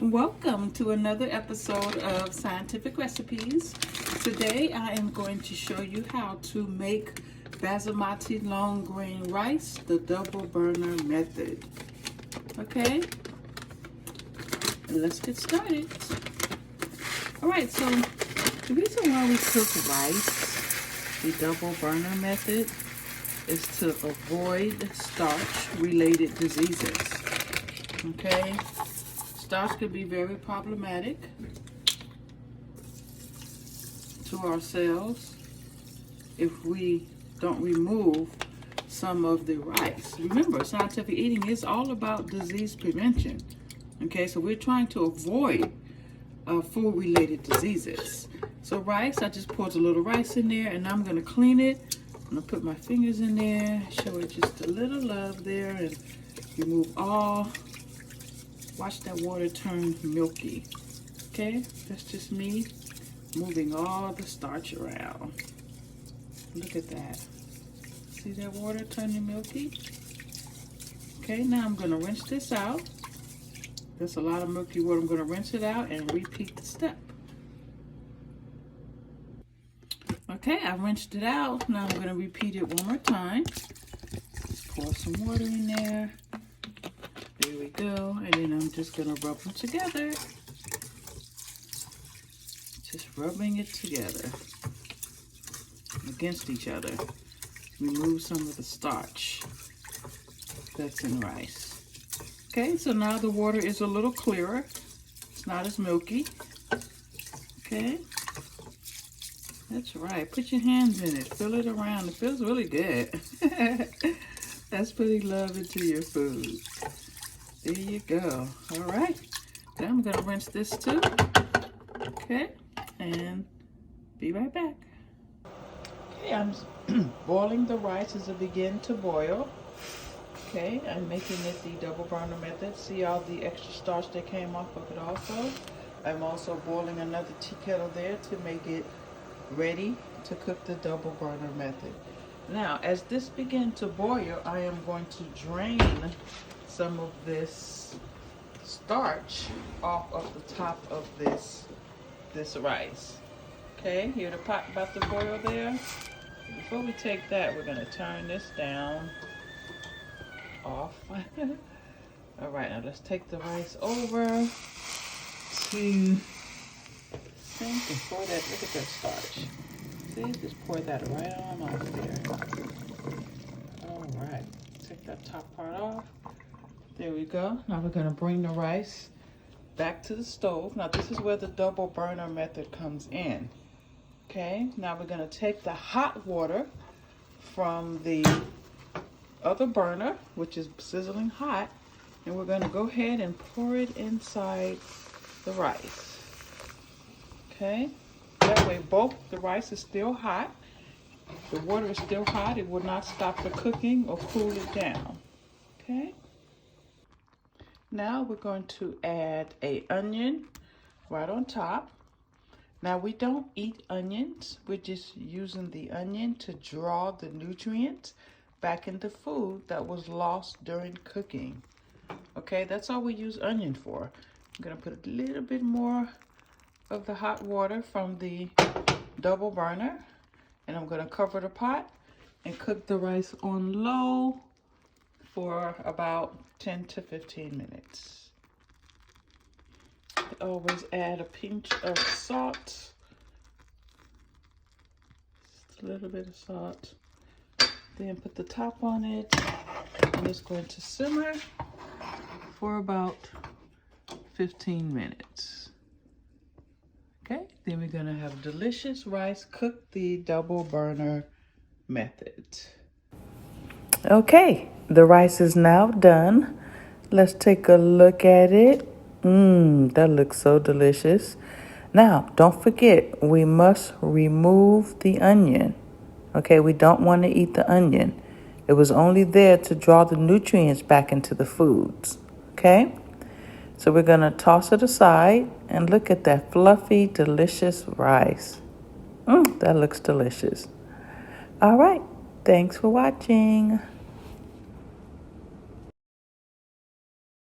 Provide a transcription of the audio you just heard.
Welcome to another episode of Scientific Recipes. Today I am going to show you how to make basmati long grain rice the double burner method. Okay, let's get started. Alright, so the reason why we cook rice the double burner method is to avoid starch related diseases. Okay, starch can be very problematic to our cells if we don't remove some of the rice. Remember, scientific eating is all about disease prevention. Okay, so we're trying to avoid food-related diseases. So rice, I just poured a little rice in there, and I'm going to clean it. I'm going to put my fingers in there, show it just a little love there, and remove all. Watch that water turn milky. Okay, that's just me moving all the starch around. Look at that. See that water turning milky? Okay, now I'm going to rinse this out. There's a lot of milky water. I'm going to rinse it out and repeat the step. Okay, I rinsed it out. Now I'm going to repeat it one more time. Just pour some water in there. There we go. And then I'm just going to rub them together. Just rubbing it together against each other. Remove some of the starch that's in rice. Okay, so now the water is a little clearer. It's not as milky. Okay. That's right. Put your hands in it. Fill it around. It feels really good. That's putting love into your food. There you go. All right. Then I'm going to rinse this too. Okay. And be right back. Okay, I'm boiling the rice as it begins to boil. Okay, I'm making it the double burner method. See all the extra starch that came off of it also. I'm also boiling another tea kettle there to make it ready to cook the double burner method. Now, as this begins to boil, I am going to drain some of this starch off of the top of this rice. Okay, hear the pot about to boil there? Before we take that, we're going to turn this down, off. All right, now let's take the rice over to sink and pour that. Look at that starch. See, just pour that right on off there. All right, take that top part off. There we go. Now we're going to bring the rice back to the stove. Now this is where the double burner method comes in. Okay, now we're going to take the hot water from the other burner, which is sizzling hot, and we're going to go ahead and pour it inside the rice. Okay, that way both the rice is still hot, the water is still hot, it will not stop the cooking or cool it down. Okay, now we're going to add an onion right on top. Now we don't eat onions, we're just using the onion to draw the nutrients back into food that was lost during cooking. Okay, that's all we use onion for. I'm gonna put a little bit more of the hot water from the double burner, and I'm gonna cover the pot and cook the rice on low for about 10 to 15 minutes. Always add a pinch of salt, just a little bit of salt. Then put the top on it, and it's going to simmer for about 15 minutes. Okay, then we're gonna have delicious rice cooked the double burner method. Okay, the rice is now done. Let's take a look at it. That looks so delicious. Now, don't forget, we must remove the onion. Okay, we don't want to eat the onion. It was only there to draw the nutrients back into the foods. Okay, so we're going to toss it aside and look at that fluffy, delicious rice. That looks delicious. All right, thanks for watching.